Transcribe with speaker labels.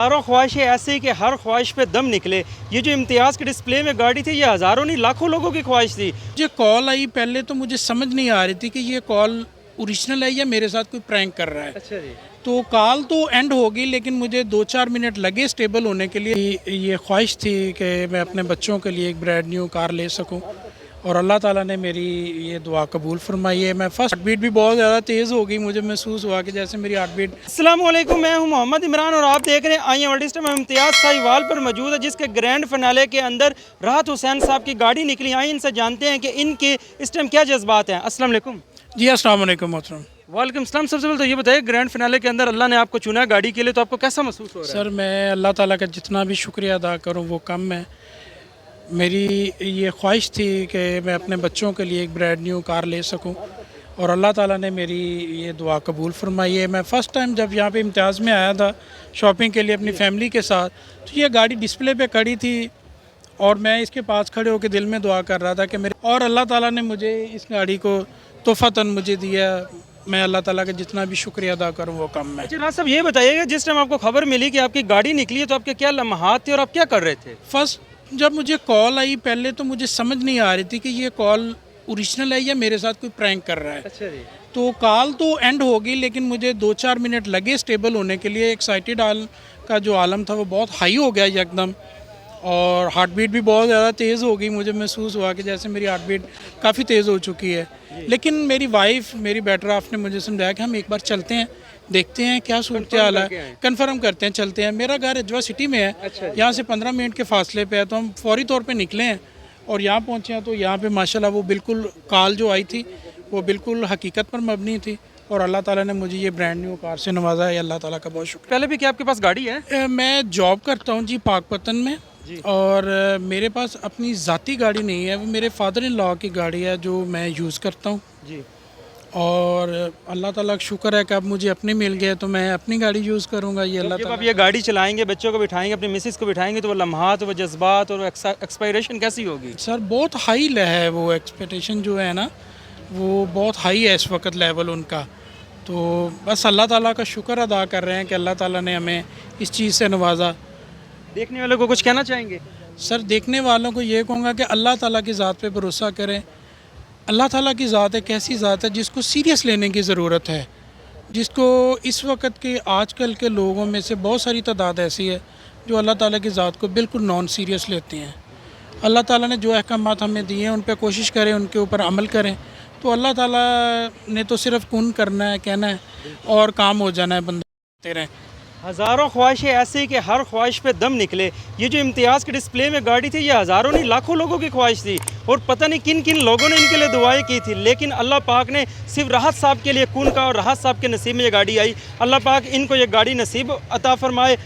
Speaker 1: हज़ारों ख्वाहिशें ऐसी कि हर ख्वाहिश पे दम निकले। ये जो इम्तियाज़ के डिस्प्ले में गाड़ी थी, ये हज़ारों नहीं लाखों लोगों की ख्वाहिश थी।
Speaker 2: मुझे कॉल आई पहले तो मुझे समझ नहीं आ रही थी कि ये कॉल ओरिजिनल है या मेरे साथ कोई प्रैंक कर रहा है।
Speaker 1: अच्छा जी।
Speaker 2: तो कॉल तो एंड हो गई लेकिन मुझे 2-4 मिनट लगे स्टेबल होने के लिए। ये ख्वाहिश थी कि मैं अपने बच्चों के लिए एक ब्रांड न्यू कार ले सकूं और अल्लाह ताला ने मेरी ये दुआ कबूल फरमाई है। मैं फर्स्ट हार्ट बीट भी बहुत ज़्यादा तेज़ हो गई, मुझे महसूस हुआ कि जैसे मेरी हार्ट बीट।
Speaker 1: अस्सलाम वालेकुम, मैं हूं मोहम्मद इमरान और आप देख रहे हैं आई एम वर्ल्ड। इस टाइम हम इम्तियाज़ साहिवाल पर मौजूद है, जिसके ग्रैंड फिनाले के अंदर राहत हुसैन साहब की गाड़ी निकली। आई इनसे जानते हैं कि इनके इस टाइम क्या जज्बात हैं। अस्सलाम वालेकुम।
Speaker 2: जी अस्सलाम वालेकुम मोहतरम।
Speaker 1: वालेकुम सलाम। सबसे पहले तो ये बताइए, ग्रैंड फिनाले के अंदर अल्लाह ने आपको चुना गाड़ी के लिए, तो आपको कैसा महसूस हो रहा है?
Speaker 2: सर मैं अल्लाह ताला का जितना भी शुक्रिया अदा करूं वो कम है। मेरी ये ख्वाहिश थी कि मैं अपने बच्चों के लिए एक ब्रांड न्यू कार ले सकूं और अल्लाह ताला ने मेरी ये दुआ कबूल फरमाई है। मैं फ़र्स्ट टाइम जब यहाँ पे इम्तियाज़ में आया था शॉपिंग के लिए अपनी फैमिली के साथ, तो ये गाड़ी डिस्प्ले पे खड़ी थी और मैं इसके पास खड़े होकर दिल में दुआ कर रहा था कि मेरे, और अल्लाह ताला ने मुझे इस गाड़ी को तोहफ़तन मुझे दिया। मैं अल्लाह ताला का जितना भी शुक्रिया अदा करूँ वो कम है।
Speaker 1: अच्छा राज साहब, ये बताइएगा, जिस टाइम आपको खबर मिली कि आपकी गाड़ी निकली है, तो आपके क्या लम्हात थे और आप क्या कर रहे थे?
Speaker 2: फर्स्ट जब मुझे कॉल आई पहले तो मुझे समझ नहीं आ रही थी कि ये कॉल ओरिजिनल है या मेरे साथ कोई प्रैंक कर रहा है।
Speaker 1: अच्छा जी।
Speaker 2: तो कॉल तो एंड हो गई लेकिन मुझे 2-4 मिनट लगे स्टेबल होने के लिए। एक्साइटेड आल का जो आलम था वो बहुत हाई हो गया एकदम और हार्ट बीट भी बहुत ज़्यादा तेज़ हो गई। मुझे महसूस हुआ कि जैसे मेरी हार्ट बीट काफ़ी तेज़ हो चुकी है। लेकिन मेरी वाइफ, मेरी बेटर हाफ ने मुझे समझाया कि हम एक बार चलते हैं, देखते हैं क्या सूरत हाल है, कंफर्म करते हैं, चलते हैं। मेरा घर अजवा सिटी में है।
Speaker 1: अच्छा।
Speaker 2: यहाँ से 15 मिनट के फासले पे है, तो हम फौरी तौर पे निकले हैं और यहाँ पहुँचे हैं। तो यहाँ पे माशाल्लाह वो बिल्कुल कॉल जो आई थी वो बिल्कुल हकीकत पर मबनी थी और अल्लाह ताला ने मुझे ये ब्रांड न्यू कार से नवाजा है। अल्लाह ताला का बहुत शुक्रिया।
Speaker 1: पहले भी क्या आपके पास गाड़ी है?
Speaker 2: मैं जॉब करता हूँ जी पाकपतन में और मेरे पास अपनी ज़ाती गाड़ी नहीं है, वो मेरे फादर इन लॉ की गाड़ी है जो मैं यूज़ करता हूँ
Speaker 1: जी।
Speaker 2: और अल्लाह ताला का शुक्र है कि अब मुझे अपनी मिल गया तो मैं अपनी गाड़ी यूज़ करूँगा। ये अल्लाह
Speaker 1: जब
Speaker 2: ताला।
Speaker 1: आप ये गाड़ी चलाएंगे, बच्चों को बिठाएंगे, अपनी मिसेस को बिठाएंगे, तो वो लम्हात, वो जज्बात और एक्सपायरेशन कैसी होगी?
Speaker 2: सर बहुत हाई है वो एक्सपेक्टेशन जो है ना, वो बहुत हाई है इस वक्त लेवल उनका। तो बस अल्लाह ताला का शुक्र अदा कर रहे हैं कि अल्लाह ताला ने हमें इस चीज़ से नवाजा।
Speaker 1: देखने वालों को कुछ कहना चाहेंगे?
Speaker 2: सर देखने वालों को ये कहूँगा कि अल्लाह ताला की ज़ात पे भरोसा करें। अल्लाह ताला की ज़ात एक ऐसी ज़ात है जिसको सीरियस लेने की ज़रूरत है, जिसको इस वक्त के आजकल के लोगों में से बहुत सारी तादाद ऐसी है जो अल्लाह ताला की ज़ात को बिल्कुल नॉन सीरियस लेते हैं। अल्लाह ताला ने जो अहकामात हमें दिए हैं उन पर कोशिश करें, उनके ऊपर अमल करें, तो अल्लाह ताला ने तो सिर्फ कुन करना है, कहना है और काम हो जाना है, बंदे करते रहें।
Speaker 1: हज़ारों ख्वाहिशें ऐसी कि हर ख्वाहिश पे दम निकले। ये जो इम्तियाज़ के डिस्प्ले में गाड़ी थी, ये हज़ारों नहीं लाखों लोगों की ख्वाहिश थी और पता नहीं किन किन लोगों ने इनके लिए दुआएं की थी, लेकिन अल्लाह पाक ने सिर्फ राहत साहब के लिए कून का और राहत साहब के नसीब में ये गाड़ी आई। अल्लाह पाक इनको ये गाड़ी नसीब अता फरमाए।